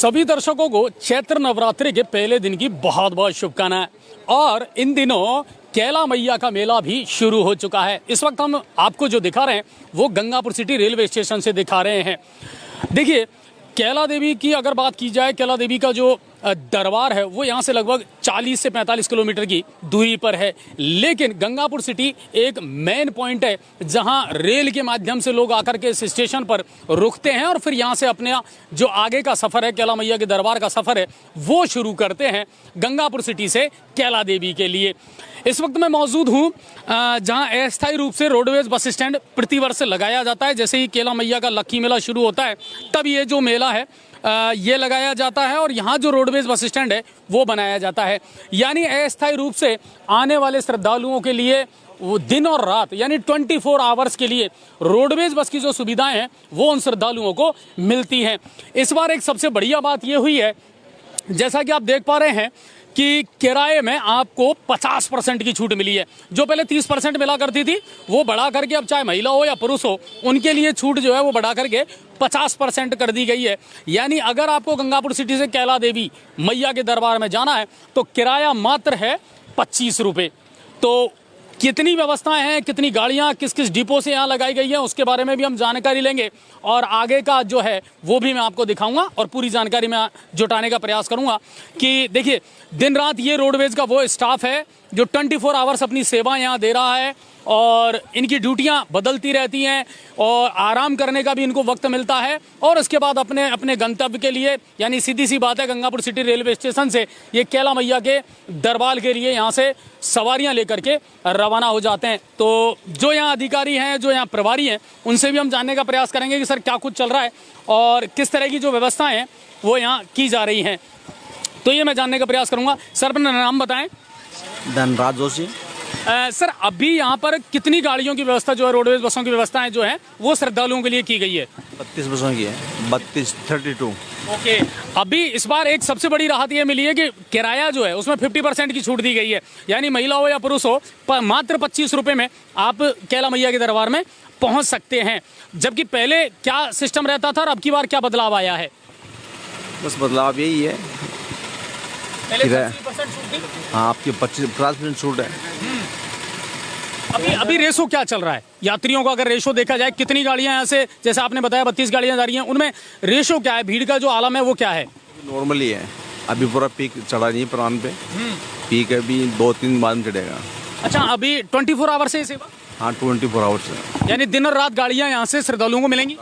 सभी दर्शकों को चैत्र नवरात्रि के पहले दिन की बहुत बहुत शुभकामनाएं। और इन दिनों कैला मैया का मेला भी शुरू हो चुका है। इस वक्त हम आपको जो दिखा रहे हैं वो गंगापुर सिटी रेलवे स्टेशन से दिखा रहे हैं। देखिए, कैला देवी की अगर बात की जाए, कैला देवी का जो दरबार है वो यहाँ से लगभग 40 से 45 किलोमीटर की दूरी पर है। लेकिन गंगापुर सिटी एक मेन पॉइंट है जहाँ रेल के माध्यम से लोग आकर के इस स्टेशन पर रुकते हैं और फिर यहाँ से अपने जो आगे का सफ़र है, कैला मैया के दरबार का सफ़र है, वो शुरू करते हैं गंगापुर सिटी से कैला देवी के लिए। इस वक्त मैं मौजूद हूँ जहाँ अस्थायी रूप से रोडवेज बस स्टैंड प्रतिवर्ष लगाया जाता है। जैसे ही कैला मैया का लक्की मेला शुरू होता है तब ये जो मेला है ये लगाया जाता है और यहाँ जो रोडवेज बस स्टैंड है वो बनाया जाता है। यानी अस्थायी रूप से आने वाले श्रद्धालुओं के लिए वो दिन और रात यानी 24 आवर्स के लिए रोडवेज बस की जो सुविधाएं हैं वो उन श्रद्धालुओं को मिलती हैं। इस बार एक सबसे बढ़िया बात ये हुई है, जैसा कि आप देख पा रहे हैं कि किराए में आपको 50% की छूट मिली है। जो पहले 30% मिला करती थी वो बढ़ा करके अब चाहे महिला हो या पुरुष हो उनके लिए छूट जो है वो बढ़ा करके 50% कर दी गई है। यानी अगर आपको गंगापुर सिटी से कैला देवी मैया के दरबार में जाना है तो किराया मात्र है 25 रुपये। तो कितनी व्यवस्थाएं हैं, कितनी गाड़ियां किस किस डिपो से यहाँ लगाई गई हैं उसके बारे में भी हम जानकारी लेंगे और आगे का जो है वो भी मैं आपको दिखाऊंगा और पूरी जानकारी मैं जुटाने का प्रयास करूंगा। कि देखिए, दिन रात ये रोडवेज का वो स्टाफ है जो 24 आवर्स अपनी सेवा यहाँ दे रहा है और इनकी ड्यूटियाँ बदलती रहती हैं और आराम करने का भी इनको वक्त मिलता है और उसके बाद अपने अपने गंतव्य के लिए, यानी सीधी सी बात है, गंगापुर सिटी रेलवे स्टेशन से ये कैला मैया के दरबार के लिए यहाँ से सवारियाँ लेकर के रवाना हो जाते हैं। तो जो यहाँ अधिकारी हैं, जो यहाँ प्रभारी हैं, उनसे भी हम जानने का प्रयास करेंगे कि सर क्या कुछ चल रहा है और किस तरह की जो व्यवस्थाएँ हैं वो यहाँ की जा रही हैं। तो ये मैं जानने का प्रयास करूँगा। सर अपना नाम बताएँ। धनराज जोशी। सर अभी यहाँ पर कितनी गाड़ियों की व्यवस्था जो है, रोडवेज बसों की व्यवस्थाएं जो है वो श्रद्धालुओं के लिए की गई है? 32 बसों की है, 32 ओके। अभी इस बार एक सबसे बड़ी राहत ये मिली है कि किराया जो है उसमें 50% की छूट दी गई है। यानी महिला हो या पुरुष हो, मात्र 25 रुपये में आप कैला मैया के दरबार में पहुँच सकते हैं। जबकि पहले क्या सिस्टम रहता था और अब की बार क्या बदलाव आया है? बस बदलाव यही है, हाँ आपकी 50% छूट है। अभी रेशो क्या चल रहा है यात्रियों का? अगर रेशो देखा जाए, कितनी गाड़ियां यहाँ से, जैसे आपने बताया 32 गाड़ियां जा रही हैं, उनमें रेशो क्या है? भीड़ का जो आलम है वो क्या है? नॉर्मली है, अभी पूरा पीक चढ़ा नहीं प्राण पे। पीक अभी 2-3 बाद में चढ़ेगा। अच्छा, अभी 24 आवर्स है सेवा? हाँ 24 आवर्स है, यानी दिन और रात गाड़ियाँ यहाँ से श्रद्धालुओं को मिलेंगी?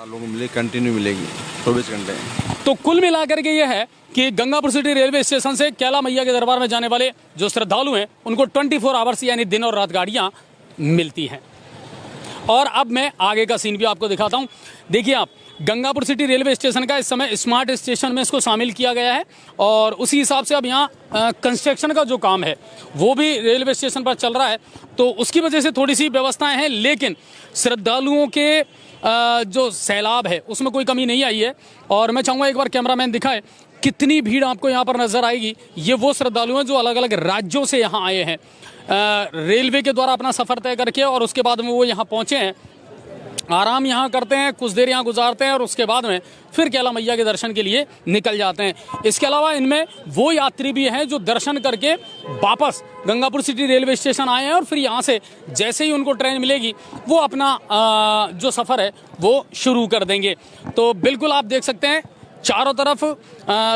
कंटिन्यू मिलेगी 24 घंटे। तो कुल मिलाकर के ये है कि गंगापुर सिटी रेलवे स्टेशन से कैला मैया के दरबार में जाने वाले जो श्रद्धालु हैं उनको 24 आवर्स यानी दिन और रात गाड़ियाँ मिलती हैं। और अब मैं आगे का सीन भी आपको दिखाता हूँ। देखिए आप, गंगापुर सिटी रेलवे स्टेशन का इस समय स्मार्ट स्टेशन में इसको शामिल किया गया है और उसी हिसाब से अब यहाँ कंस्ट्रक्शन का जो काम है वो भी रेलवे स्टेशन पर चल रहा है। तो उसकी वजह से थोड़ी सी व्यवस्थाएं हैं, लेकिन श्रद्धालुओं के जो सैलाब है उसमें कोई कमी नहीं आई है। और मैं चाहूँगा एक बार कैमरामैन दिखाए कितनी भीड़ आपको यहाँ पर नजर आएगी। ये वो श्रद्धालु हैं जो अलग अलग राज्यों से यहाँ आए हैं, रेलवे के द्वारा अपना सफ़र तय करके, और उसके बाद में वो यहाँ पहुँचे हैं, आराम यहाँ करते हैं, कुछ देर यहाँ गुजारते हैं और उसके बाद में फिर कैला मैया के दर्शन के लिए निकल जाते हैं। इसके अलावा इनमें वो यात्री भी हैं जो दर्शन करके वापस गंगापुर सिटी रेलवे स्टेशन आए हैं और फिर यहाँ से जैसे ही उनको ट्रेन मिलेगी वो अपना जो सफ़र है वो शुरू कर देंगे। तो बिल्कुल आप देख सकते हैं चारों तरफ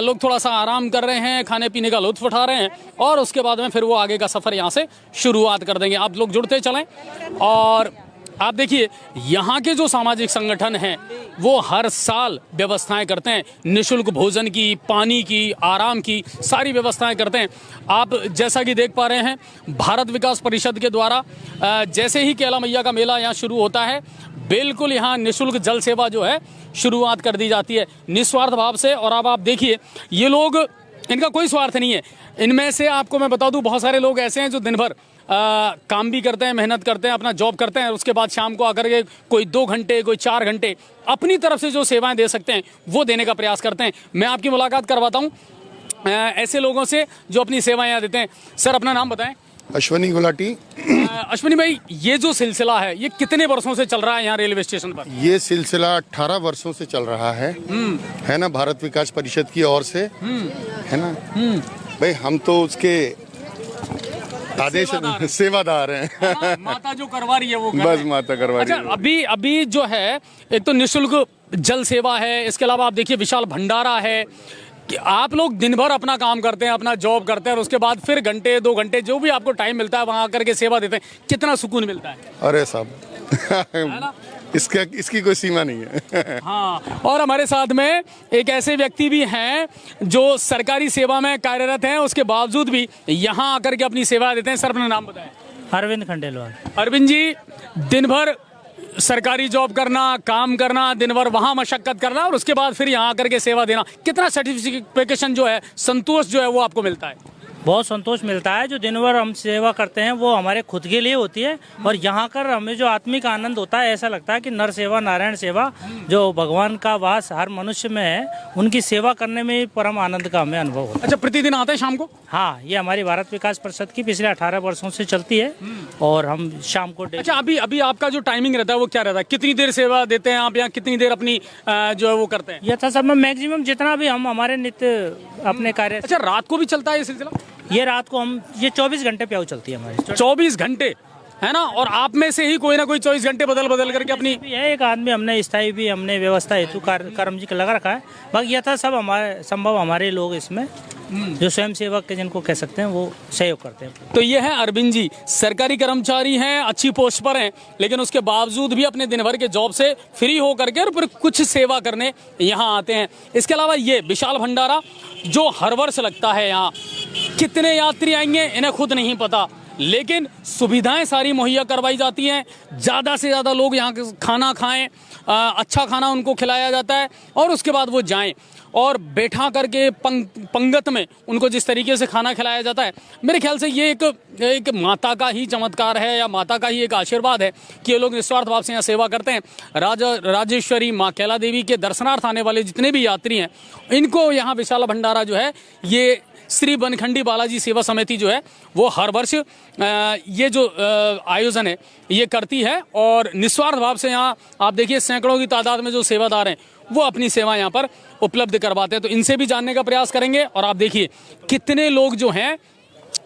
लोग थोड़ा सा आराम कर रहे हैं, खाने पीने का लुत्फ उठा रहे हैं और उसके बाद में फिर वो आगे का सफ़र यहाँ से शुरुआत कर देंगे। आप लोग जुड़ते चलें। और आप देखिए, यहाँ के जो सामाजिक संगठन हैं वो हर साल व्यवस्थाएं करते हैं, निःशुल्क भोजन की, पानी की, आराम की सारी व्यवस्थाएं करते हैं। आप जैसा कि देख पा रहे हैं, भारत विकास परिषद के द्वारा जैसे ही कैला मैया का मेला यहाँ शुरू होता है बिल्कुल यहाँ निःशुल्क जल सेवा जो है शुरुआत कर दी जाती है निस्वार्थ भाव से। और अब आप देखिए, ये लोग, इनका कोई स्वार्थ नहीं है। इनमें से आपको मैं बता दूं, बहुत सारे लोग ऐसे हैं जो दिन भर काम भी करते हैं, मेहनत करते हैं, अपना जॉब करते हैं, उसके बाद शाम को आकर के कोई 2 घंटे, कोई 4 घंटे अपनी तरफ से जो सेवाएं दे सकते हैं वो देने का प्रयास करते हैं। मैं आपकी मुलाकात करवाता हूँ ऐसे लोगों से जो अपनी सेवाएं यहाँ देते हैं। सर अपना नाम बताएं। अश्वनी गुलाटी। अश्विनी भाई, ये जो सिलसिला है ये कितने वर्षों से चल रहा है यहाँ रेलवे स्टेशन पर? ये सिलसिला 18 वर्षों से चल रहा है ना, भारत विकास परिषद की ओर से, है ना भाई। हम तो उसके आदेश सेवादार हैं। माता जो करवा रही है वो कर बस रहे हैं। माता करवा रही अच्छा, है। अभी जो है एक तो निशुल्क जल सेवा है, इसके अलावा आप देखिए विशाल भंडारा है कि आप लोग दिन भर अपना काम करते हैं, अपना जॉब करते हैं और उसके बाद फिर घंटे 2 घंटे जो भी आपको टाइम मिलता है वहां आकर के सेवा देते हैं। कितना सुकून मिलता है। अरे साहब इसकी कोई सीमा नहीं है। हाँ, और हमारे साथ में एक ऐसे व्यक्ति भी हैं जो सरकारी सेवा में कार्यरत हैं, उसके बावजूद भी यहाँ आकर के अपनी सेवा देते हैं। सर, अपना नाम बताएं। अरविंद खंडेलवाल। अरविंद जी, दिन भर सरकारी जॉब करना, काम करना, दिन भर वहाँ मशक्कत करना और उसके बाद फिर यहाँ आकर के सेवा देना, कितना सर्टिफिकेशन जो है, संतोष जो है वो आपको मिलता है? बहुत संतोष मिलता है। जो दिन भर हम सेवा करते हैं वो हमारे खुद के लिए होती है और यहाँ कर हमें जो आत्मिक आनंद होता है, ऐसा लगता है कि नर सेवा नारायण सेवा, जो भगवान का वास हर मनुष्य में है, उनकी सेवा करने में ही परम आनंद का हमें अनुभव होता है। अच्छा, प्रतिदिन आते हैं शाम को? हाँ, ये हमारी भारत विकास परिषद की पिछले 18 वर्षों से चलती है और हम शाम को। अच्छा, अभी आपका जो टाइमिंग रहता है वो क्या रहता है? कितनी देर सेवा देते हैं आप, या कितनी देर अपनी जो है वो करते हैं? यथा सब में मैक्सिमम जितना भी हम हमारे नित्य अपने कार्य। अच्छा, रात को भी चलता है ये सिलसिला? ये रात को हम, ये 24 घंटे प्याऊ चलती है हमारी। 24 घंटे, है ना? और आप में से ही कोई ना कोई 24 घंटे बदल करके अपनी भी है। एक आदमी हमने स्थायी भी हमने व्यवस्था हेतु कर्म जी का लगा रखा है। बाकी यथा सब हमारे संभव हमारे लोग इसमें जो स्वयं सेवक के जिनको कह सकते हैं वो सहयोग करते हैं। तो ये है अरविंद जी, सरकारी कर्मचारी हैं, अच्छी पोस्ट पर हैं, लेकिन उसके बावजूद भी अपने दिन भर के जॉब से फ्री हो करके और फिर कुछ सेवा करने यहाँ आते हैं। इसके अलावा ये विशाल भंडारा जो हर वर्ष लगता है, यहाँ कितने यात्री आएंगे इन्हें खुद नहीं पता, लेकिन सुविधाएं सारी मुहैया करवाई जाती हैं। ज़्यादा से ज़्यादा लोग यहाँ खाना खाएं, अच्छा खाना उनको खिलाया जाता है और उसके बाद वो जाएं और बैठा करके पंगत में उनको जिस तरीके से खाना खिलाया जाता है, मेरे ख्याल से ये एक माता का ही चमत्कार है या माता का ही एक आशीर्वाद है कि ये लोग निस्वार्थ भाव से यहाँ सेवा करते हैं। राजेश्वरी माँ कैला देवी के दर्शनार्थ आने वाले जितने भी यात्री हैं, इनको यहाँ विशाल भंडारा जो है, ये श्री बनखंडी बालाजी सेवा समिति जो है वो हर वर्ष ये जो आयोजन है ये करती है और निस्वार्थ भाव से यहाँ आप देखिए सैकड़ों की तादाद में जो सेवादार हैं वो अपनी सेवा यहाँ पर उपलब्ध करवाते हैं। तो इनसे भी जानने का प्रयास करेंगे और आप देखिए कितने लोग जो हैं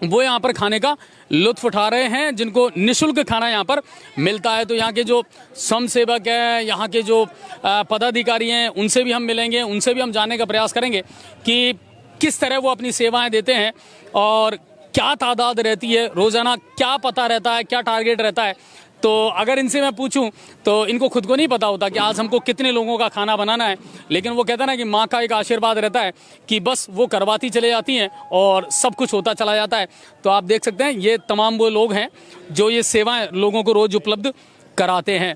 वो यहाँ पर खाने का लुत्फ उठा रहे हैं, जिनको निःशुल्क खाना यहाँ पर मिलता है। तो यहाँ के जो स्वयं सेवक हैं, यहाँ के जो पदाधिकारी हैं, उनसे भी हम मिलेंगे, उनसे भी हम जानने का प्रयास करेंगे कि किस तरह वो अपनी सेवाएं देते हैं और क्या तादाद रहती है रोज़ाना, क्या पता रहता है, क्या टारगेट रहता है। तो अगर इनसे मैं पूछूं तो इनको खुद को नहीं पता होता कि आज हमको कितने लोगों का खाना बनाना है, लेकिन वो कहता है ना कि माँ का एक आशीर्वाद रहता है कि बस वो करवाती चले जाती हैं और सब कुछ होता चला जाता है। तो आप देख सकते हैं ये तमाम वो लोग हैं जो ये सेवाएं लोगों को रोज़ उपलब्ध कराते हैं।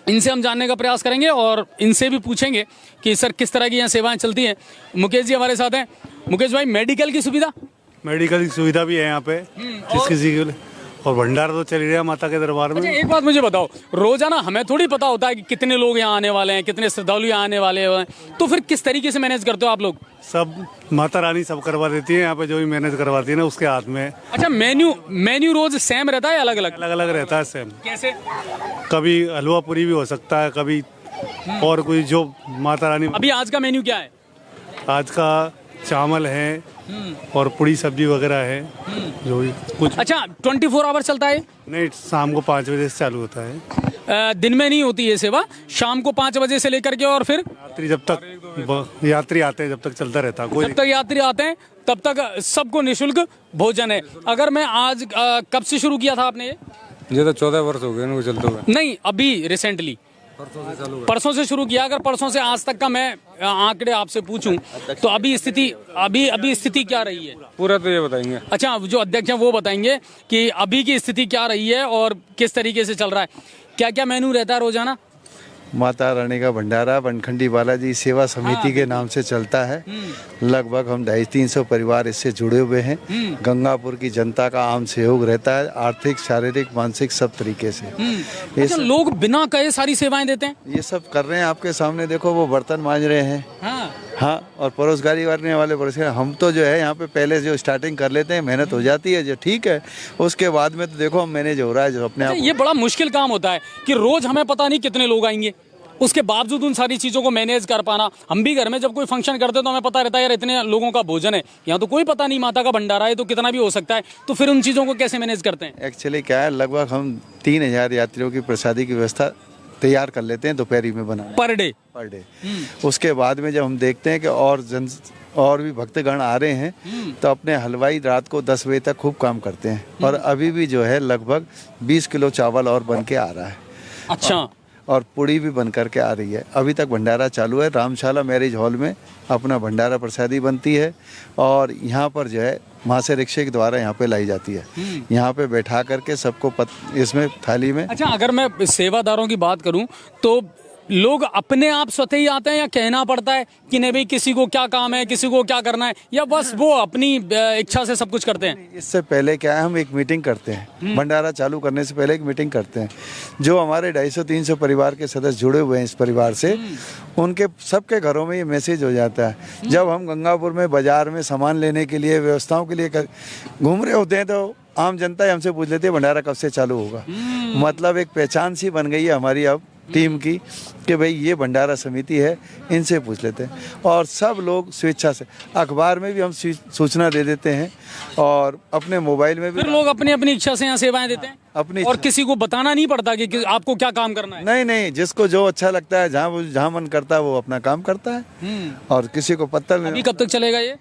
इनसे हम जानने का प्रयास करेंगे और इनसे भी पूछेंगे कि सर किस तरह की यहाँ सेवाएं चलती हैं। मुकेश जी हमारे साथ हैं। मुकेश भाई, मेडिकल की सुविधा भी है यहाँ पे किसी के लिए, और भंडारा तो चल ही रहा है माता के दरबार में। अच्छा, एक बात मुझे बताओ, रोजाना हमें थोड़ी पता होता है कि कितने लोग यहाँ आने वाले हैं, कितने श्रद्धालु यहाँ आने वाले हैं, तो फिर किस तरीके से मैनेज करते हो आप लोग? सब माता रानी सब करवा देती है यहाँ पे, जो भी मैनेज करवाती है ना उसके हाथ में। अच्छा, मेन्यू रोज सेम रहता है, अलग अलग रहता है सेम। कैसे? कभी हलवा पूरी भी हो सकता है, कभी और कोई जो माता रानी। अभी आज का मेन्यू क्या है? आज का चावल है और पूरी सब्जी वगैरह है, जो भी कुछ। अच्छा, 24 आवर चलता है? नहीं, शाम को 5 बजे से चालू होता है। दिन में नहीं होती ये सेवा, शाम को 5 बजे से लेकर के और फिर जब तक यात्री आते हैं जब तक चलता रहता है। जब तक यात्री आते हैं तब तक सबको निःशुल्क भोजन है। अगर मैं आज कब से शुरू किया था आपने ये तो 14 वर्ष हो गए इनको चलते हुए। नहीं, अभी रिसेंटली परसों से शुरू किया। अगर परसों से आज तक का मैं आंकड़े आपसे पूछूं तो अभी स्थिति क्या रही है? पूरा तो ये बताएंगे। अच्छा, जो अध्यक्ष हैं वो बताएंगे कि अभी की स्थिति क्या रही है और किस तरीके से चल रहा है। क्या क्या मेनू रहता है रोजाना? माता रानी का भंडारा बनखंडी बालाजी सेवा समिति के नाम से चलता है। लगभग हम 250-300 परिवार इससे जुड़े हुए हैं। गंगापुर की जनता का आम सहयोग रहता है, आर्थिक, शारीरिक, मानसिक सब तरीके से। अच्छा, लोग बिना कहे सारी सेवाएं देते हैं? ये सब कर रहे हैं, आपके सामने देखो वो बर्तन मांज रहे हैं। हाँ। हाँ, और परोसगारी करने वाले परोसगार हम तो जो है यहाँ पे पहले जो स्टार्टिंग कर लेते हैं, मेहनत हो जाती है जो ठीक है, उसके बाद में तो देखो हम मैनेज हो रहा है जो अपने आप। ये बड़ा मुश्किल काम होता है कि रोज हमें पता नहीं कितने लोग आएंगे, उसके बावजूद उन सारी चीज़ों को मैनेज कर पाना। हम भी घर में जब कोई फंक्शन करते हैं तो हमें पता रहता है यार इतने लोगों का भोजन है, यहाँ तो कोई पता नहीं, माता का भंडारा है तो कितना भी हो सकता है, तो फिर उन चीज़ों को कैसे मैनेज करते हैं? एक्चुअली क्या है, लगभग हम 3000 यात्रियों की प्रसादी की व्यवस्था तैयार कर लेते हैं दोपहरी में बना पर डे। उसके बाद में जब हम देखते हैं कि और भी भक्तगण आ रहे हैं तो अपने हलवाई रात को 10 बजे तक खूब काम करते हैं, और अभी भी जो है लगभग 20 किलो चावल और बन के आ रहा है। अच्छा। और पुड़ी भी बन करके आ रही है। अभी तक भंडारा चालू है। रामशाला मैरिज हॉल में अपना भंडारा प्रसादी बनती है, और यहाँ पर जो है महाशय रिक्शे के द्वारा यहाँ पे लाई जाती है। यहाँ पे बैठा करके सबको इसमें थाली में। अच्छा, अगर मैं सेवादारों की बात करूं तो लोग अपने आप स्वतः ही आते हैं या कहना पड़ता है कि नहीं भाई किसी को क्या काम है, किसी को क्या करना है, या बस वो अपनी इच्छा से सब कुछ करते हैं? इससे पहले क्या है, हम एक मीटिंग करते हैं, भंडारा चालू करने से पहले एक मीटिंग करते हैं। जो हमारे 250-300 परिवार के सदस्य जुड़े हुए हैं इस परिवार से, उनके सबके घरों में ये मैसेज हो जाता है। जब हम गंगापुर में बाजार में सामान लेने के लिए, व्यवस्थाओं के लिए घूम रहे होते हैं तो आम जनता हमसे पूछ लेती है भंडारा कब से चालू होगा। मतलब एक पहचान सी बन गई है हमारी अब टीम की कि भाई ये भंडारा समिति है, इनसे पूछ लेते हैं। और सब लोग स्वेच्छा से, अखबार में भी हम सूचना दे देते हैं, और अपने मोबाइल में भी। फिर लोग अपनी अपनी इच्छा से यहाँ सेवाएं देते हैं अपनी, और किसी को बताना नहीं पड़ता कि आपको क्या काम करना है? नहीं, जिसको जो अच्छा लगता है, जहाँ मन करता है वो अपना काम करता है, और किसी को पत्ता नहीं। अभी कब तक चलेगा ये?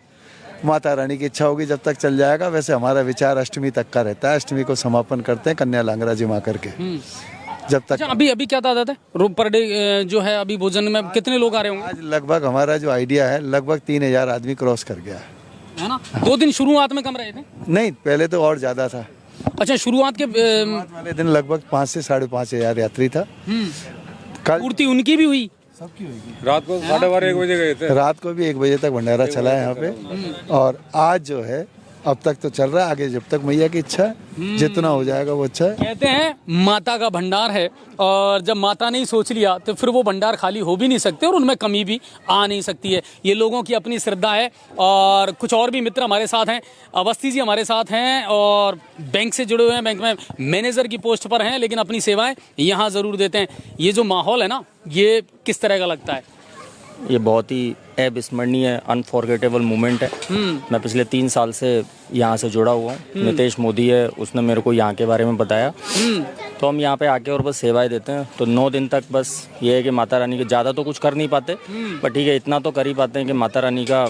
माता रानी की इच्छा होगी जब तक चल जाएगा। वैसे हमारा विचार अष्टमी तक का रहता है। अष्टमी को समापन करते हैं कन्या लांगरा जिमा करके, जब तक। अच्छा, अभी क्या तादाद है पर डे जो है अभी भोजन में कितने लोग आ रहे होंगे? आज लगभग हमारा जो आइडिया है लगभग 3000 आदमी क्रॉस कर गया है ना? 2 दिन शुरुआत में कम रहे थे? नहीं, पहले तो और ज्यादा था। अच्छा, शुरुआत के वाले दिन लगभग 5 से 5,500 यात्री था। कल पूर्ति उनकी भी हुई? सबकी हुई। रात को 12:30 1 बजे गए थे। रात को भी 1 बजे तक भंडारा चला है यहाँ पे, और आज जो है अब तक तो चल रहा है, आगे जब तक मैया की इच्छा है जितना हो जाएगा वो अच्छा है। कहते हैं माता का भंडार है, और जब माता ने ही सोच लिया तो फिर वो भंडार खाली हो भी नहीं सकते और उनमें कमी भी आ नहीं सकती है। ये लोगों की अपनी श्रद्धा है। और कुछ और भी मित्र हमारे साथ हैं, अवस्थी जी हमारे साथ हैं, और बैंक से जुड़े हुए हैं, बैंक में मैनेजर की पोस्ट पर हैं, लेकिन अपनी सेवाएं यहाँ ज़रूर देते हैं। ये जो माहौल है ना, ये किस तरह का लगता है? ये बहुत ही अविस्मरणीय अनफॉरगेटेबल मोमेंट है। मैं पिछले 3 साल से यहाँ से जुड़ा हुआ हूँ। नितेश मोदी है, उसने मेरे को यहाँ के बारे में बताया, तो हम यहाँ पे आके और बस सेवाएं देते हैं। तो 9 दिन तक बस ये है कि माता रानी के ज़्यादा तो कुछ कर नहीं पाते, पर ठीक है इतना तो कर ही पाते हैं कि माता रानी का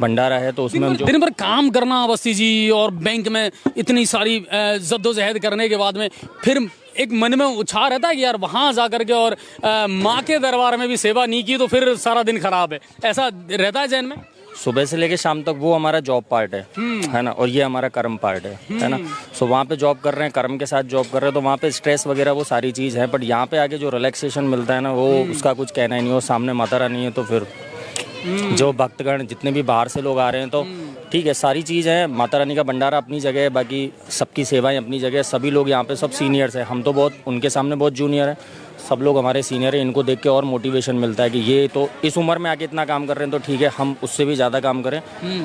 भंडारा है, तो उसमें दिन भर काम करना अवस्थी जी, और बैंक में इतनी सारी जद्दोजहद करने के बाद में फिर एक मन में उत्साह रहता है कि यार वहाँ जा करके और माँ के दरबार में भी सेवा नहीं की तो फिर सारा दिन खराब है, ऐसा रहता है जैन में? सुबह से लेके शाम तक वो हमारा जॉब पार्ट है ना, और ये हमारा कर्म पार्ट है ना। सो वहाँ पे जॉब कर रहे हैं, कर्म के साथ जॉब कर रहे हैं, तो वहाँ पे स्ट्रेस वगैरह वो सारी चीज़ है, बट यहाँ पे आके जो रिलैक्सेशन मिलता है ना, वो उसका कुछ कहना ही नहीं। वो सामने माता रानी है, तो फिर जो भक्तगण जितने भी बाहर से लोग आ रहे हैं, तो ठीक है सारी चीज़ है। माता रानी का भंडारा अपनी जगह है, बाकी सबकी सेवाएं अपनी जगह है। सभी लोग यहाँ पे सब सीनियर्स हैं, हम तो बहुत उनके सामने बहुत जूनियर हैं, सब लोग हमारे सीनियर हैं। इनको देख के और मोटिवेशन मिलता है कि ये तो इस उम्र में आके इतना काम कर रहे हैं, तो ठीक है हम उससे भी ज़्यादा काम करें।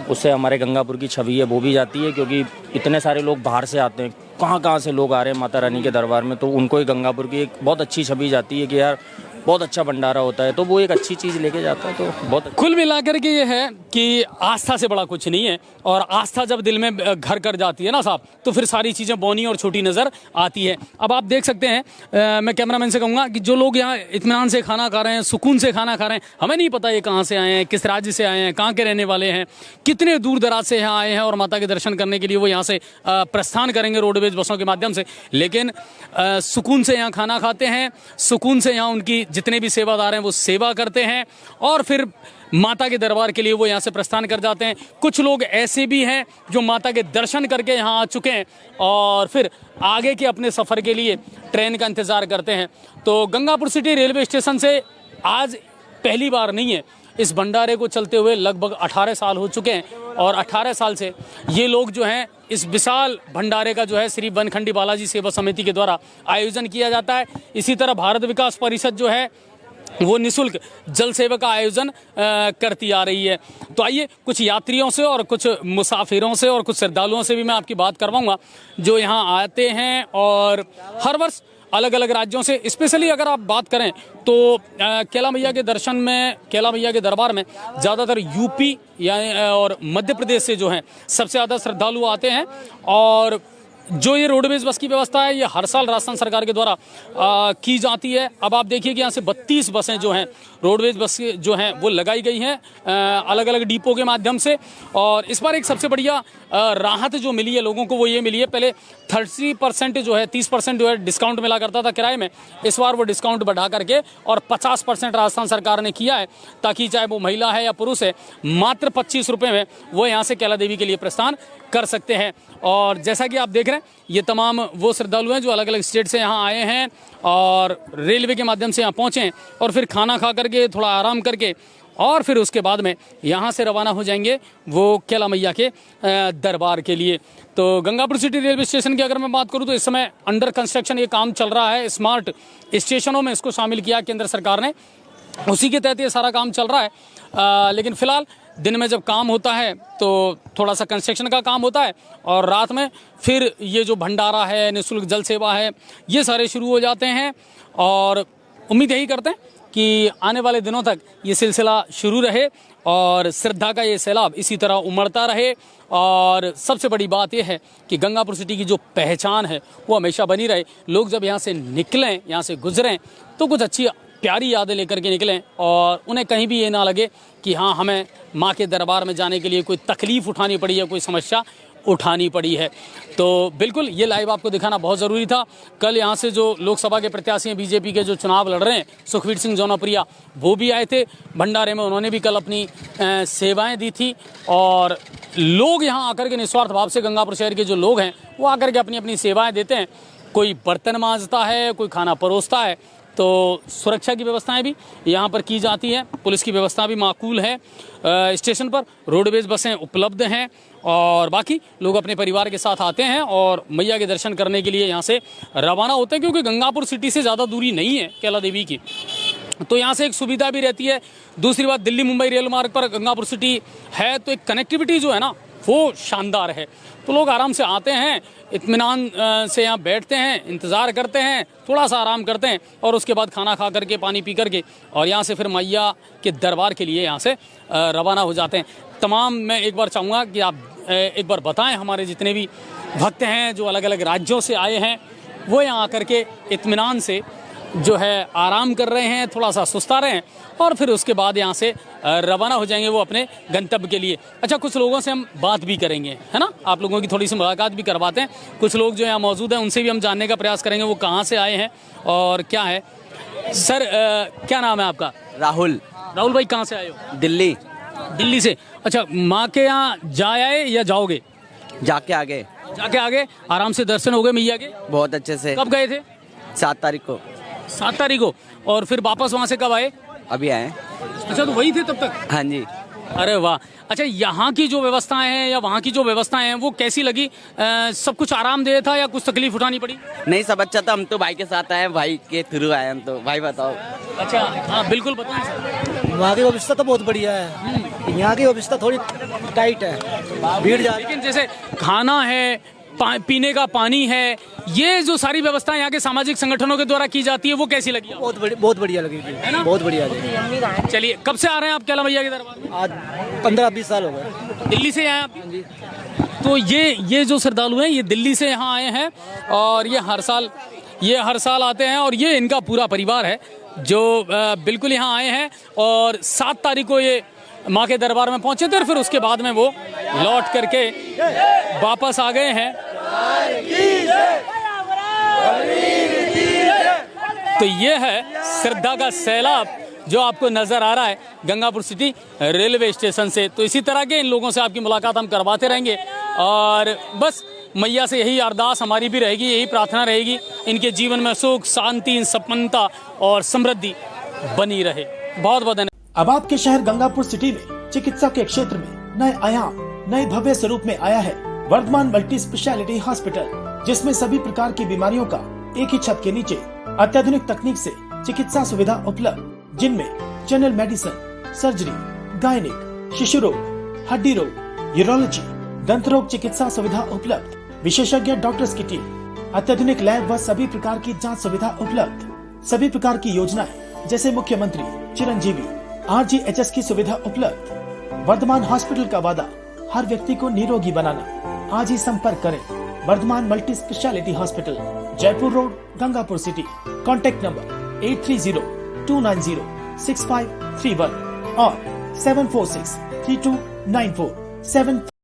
उससे हमारे गंगापुर की छवि है वो भी जाती है, क्योंकि इतने सारे लोग बाहर से आते हैं, कहाँ से लोग आ रहे हैं माता रानी के दरबार में, तो उनको ही गंगापुर की एक बहुत अच्छी छवि जाती है कि यार बहुत अच्छा भंडारा होता है, तो वो एक अच्छी चीज़ लेके जाता है। तो बहुत कुल मिलाकर के ये है कि आस्था से बड़ा कुछ नहीं है, और आस्था जब दिल में घर कर जाती है ना साहब, तो फिर सारी चीज़ें बौनी और छोटी नज़र आती है। अब आप देख सकते हैं, मैं कैमरामैन से कहूँगा कि जो लोग यहाँ इत्मीनान से खाना खा रहे हैं, सुकून से खाना खा रहे हैं, हमें नहीं पता ये कहाँ से आए हैं, किस राज्य से आए हैं, कहाँ के रहने वाले हैं, कितने दूर दराज से यहाँ आए हैं, और माता के दर्शन करने के लिए वो यहाँ से प्रस्थान करेंगे रोडवेज बसों के माध्यम से, लेकिन सुकून से यहाँ खाना खाते हैं, सुकून से यहाँ उनकी जितने भी सेवादार हैं वो सेवा करते हैं, और फिर माता के दरबार के लिए वो यहाँ से प्रस्थान कर जाते हैं। कुछ लोग ऐसे भी हैं जो माता के दर्शन करके यहाँ आ चुके हैं और फिर आगे के अपने सफ़र के लिए ट्रेन का इंतज़ार करते हैं। तो गंगापुर सिटी रेलवे स्टेशन से आज पहली बार नहीं है, इस भंडारे को चलते हुए लगभग 18 साल हो चुके हैं, और 18 साल से ये लोग जो हैं इस विशाल भंडारे का जो है श्री बनखंडी बालाजी सेवा समिति के द्वारा आयोजन किया जाता है। इसी तरह भारत विकास परिषद जो है वो निःशुल्क जल सेवा का आयोजन करती आ रही है। तो आइए कुछ यात्रियों से और कुछ मुसाफिरों से और कुछ श्रद्धालुओं से भी मैं आपकी बात करवाऊंगा जो यहाँ आते हैं और हर वर्ष अलग अलग राज्यों से। स्पेशली अगर आप बात करें तो कैला मैया के दर्शन में, कैला मैया के दरबार में ज़्यादातर यूपी यानी और मध्य प्रदेश से जो हैं सबसे ज़्यादा श्रद्धालु आते हैं। और जो ये रोडवेज बस की व्यवस्था है ये हर साल राजस्थान सरकार के द्वारा की जाती है। अब आप देखिए कि यहाँ से 32 बसें जो हैं रोडवेज बस जो हैं वो लगाई गई हैं अलग अलग डिपो के माध्यम से। और इस बार एक सबसे बढ़िया राहत जो मिली है लोगों को वो ये मिली है, पहले 30% जो है 30% जो है डिस्काउंट मिला करता था किराए में, इस बार वो डिस्काउंट बढ़ा करके और 50% राजस्थान सरकार ने किया है ताकि चाहे वो महिला है या पुरुष है मात्र 25 रुपये में वो यहाँ से कैला देवी के लिए प्रस्थान कर सकते हैं। और जैसा कि आप देख रहे हैं ये तमाम वो श्रद्धालु हैं जो अलग अलग स्टेट से यहाँ आए हैं और रेलवे के माध्यम से यहाँ पहुँचे हैं और फिर खाना खा करके थोड़ा आराम करके और फिर उसके बाद में यहाँ से रवाना हो जाएंगे वो कैला मैया के दरबार के लिए। तो गंगापुर सिटी रेलवे स्टेशन की अगर मैं बात करूँ तो इस समय अंडर कंस्ट्रक्शन ये काम चल रहा है। स्मार्ट स्टेशनों में इसको शामिल किया केंद्र सरकार ने, उसी के तहत ये सारा काम चल रहा है। लेकिन फिलहाल दिन में जब काम होता है तो थोड़ा सा कंस्ट्रक्शन का काम होता है और रात में फिर ये जो भंडारा है, निःशुल्क जल सेवा है, ये सारे शुरू हो जाते हैं। और उम्मीद यही करते हैं कि आने वाले दिनों तक ये सिलसिला शुरू रहे और श्रद्धा का ये सैलाब इसी तरह उमड़ता रहे। और सबसे बड़ी बात यह है कि गंगापुर सिटी की जो पहचान है वो हमेशा बनी रहे। लोग जब यहाँ से निकलें, यहाँ से गुजरें तो कुछ अच्छी प्यारी यादें लेकर के निकलें और उन्हें कहीं भी ये ना लगे कि हाँ हमें माँ के दरबार में जाने के लिए कोई तकलीफ़ उठानी पड़ी है, कोई समस्या उठानी पड़ी है। तो बिल्कुल ये लाइव आपको दिखाना बहुत ज़रूरी था। कल यहाँ से जो लोकसभा के प्रत्याशी हैं बीजेपी के जो चुनाव लड़ रहे हैं सुखबीर सिंह जौनप्रिया, वो भी आए थे भंडारे में, उन्होंने भी कल अपनी सेवाएं दी थी। और लोग यहाँ आकर के निस्वार्थ भाव से गंगापुर शहर के जो लोग हैं वो आकर के अपनी अपनी सेवाएँ देते हैं। कोई बर्तन मांजता है, कोई खाना परोसता है। तो सुरक्षा की व्यवस्थाएं भी यहाँ पर की जाती हैं, पुलिस की व्यवस्था भी माकूल है। स्टेशन पर रोडवेज बसें उपलब्ध हैं और बाकी लोग अपने परिवार के साथ आते हैं और मैया के दर्शन करने के लिए यहाँ से रवाना होते हैं क्योंकि गंगापुर सिटी से ज़्यादा दूरी नहीं है कैला देवी की, तो यहाँ से एक सुविधा भी रहती है। दूसरी बात, दिल्ली मुंबई रेल मार्ग पर गंगापुर सिटी है तो एक कनेक्टिविटी जो है ना वो शानदार है। तो लोग आराम से आते हैं, इत्मीनान से यहाँ बैठते हैं, इंतज़ार करते हैं, थोड़ा सा आराम करते हैं और उसके बाद खाना खा करके, पानी पी करके और यहाँ से फिर मैया के दरबार के लिए यहाँ से रवाना हो जाते हैं। तमाम मैं एक बार चाहूँगा कि आप एक बार बताएं, हमारे जितने भी भक्त हैं जो अलग अलग राज्यों से आए हैं वो यहाँ आकर के इत्मीनान से जो है आराम कर रहे हैं, थोड़ा सा सुस्ता रहे हैं और फिर उसके बाद यहाँ से रवाना हो जाएंगे वो अपने गंतव्य के लिए। अच्छा, कुछ लोगों से हम बात भी करेंगे, है ना, आप लोगों की थोड़ी सी मुलाकात भी करवाते हैं। कुछ लोग जो यहाँ मौजूद हैं उनसे भी हम जानने का प्रयास करेंगे वो कहाँ से आए हैं और क्या है। सर क्या नाम है आपका? राहुल। राहुल भाई कहाँ से आए हो? दिल्ली। दिल्ली से। अच्छा, माँ के यहाँ जा आए या जाओगे? जाके आगे। जाके आगे आराम से दर्शन हो गए मैया के? बहुत अच्छे से। कब गए थे? 7 तारीख को। 7 तारीख को। और फिर वापस वहाँ से कब आए? अभी आए। अच्छा, तो वही थे तब तक? हाँ जी। अरे वाह। अच्छा, यहाँ की जो व्यवस्थाएं हैं या वहाँ की जो व्यवस्थाएं हैं वो कैसी लगी? सब कुछ आरामदेह था या कुछ तकलीफ उठानी पड़ी? नहीं, सब अच्छा था। हम तो भाई के साथ आए, भाई के थ्रू आए हम तो। भाई बताओ। अच्छा, हाँ बिल्कुल बताएं। वहाँ की व्यवस्था तो बहुत बढ़िया है, यहाँ की व्यवस्था थोड़ी टाइट है, भीड़ जा। लेकिन जैसे खाना है, पीने का पानी है, ये जो सारी व्यवस्था यहाँ के सामाजिक संगठनों के द्वारा की जाती है वो कैसी लगी? बहुत बढ़िया लगी थी, है ना, बहुत बढ़िया। चलिए, कब से आ रहे हैं आप कैला मैया के दरबार में? आज 15-20 साल हो गए। दिल्ली से आए आप? तो ये जो श्रद्धालु हैं ये दिल्ली से यहाँ आए हैं और ये हर साल आते हैं और ये इनका पूरा परिवार है जो बिल्कुल यहाँ आए हैं और 7 तारीख को ये माँ के दरबार में पहुंचे थे और फिर उसके बाद में वो लौट करके वापस आ गए हैं। तो ये है श्रद्धा का सैलाब जो आपको नजर आ रहा है गंगापुर सिटी रेलवे स्टेशन से। तो इसी तरह के इन लोगों से आपकी मुलाकात हम करवाते रहेंगे और बस मैया से यही अरदास हमारी भी रहेगी, यही प्रार्थना रहेगी इनके जीवन में सुख, शांति, संपन्नता और समृद्धि बनी रहे। बहुत बहुत धन्यवाद। अब आपके शहर गंगापुर सिटी में चिकित्सा के क्षेत्र में नए आयाम, नए भव्य स्वरूप में आया है वर्धमान मल्टी स्पेशलिटी हॉस्पिटल, जिसमें सभी प्रकार की बीमारियों का एक ही छत के नीचे अत्याधुनिक तकनीक से चिकित्सा सुविधा उपलब्ध। जिनमें जनरल मेडिसिन, सर्जरी, गायनिक, शिशु रोग, हड्डी रोग, यूरोलॉजी, दंत रोग चिकित्सा सुविधा उपलब्ध, विशेषज्ञ डॉक्टर्स की टीम, अत्याधुनिक लैब व सभी प्रकार की जांच सुविधा उपलब्ध, सभी प्रकार की योजनाएं जैसे मुख्यमंत्री, चिरंजीवी, RGHS की सुविधा उपलब्ध। वर्धमान हॉस्पिटल का वादा हर व्यक्ति को निरोगी बनाना। आज ही संपर्क करें Vardhman multi speciality hospital, Jaipur road, Gangapur city. Contact number 8302906531 और 7463294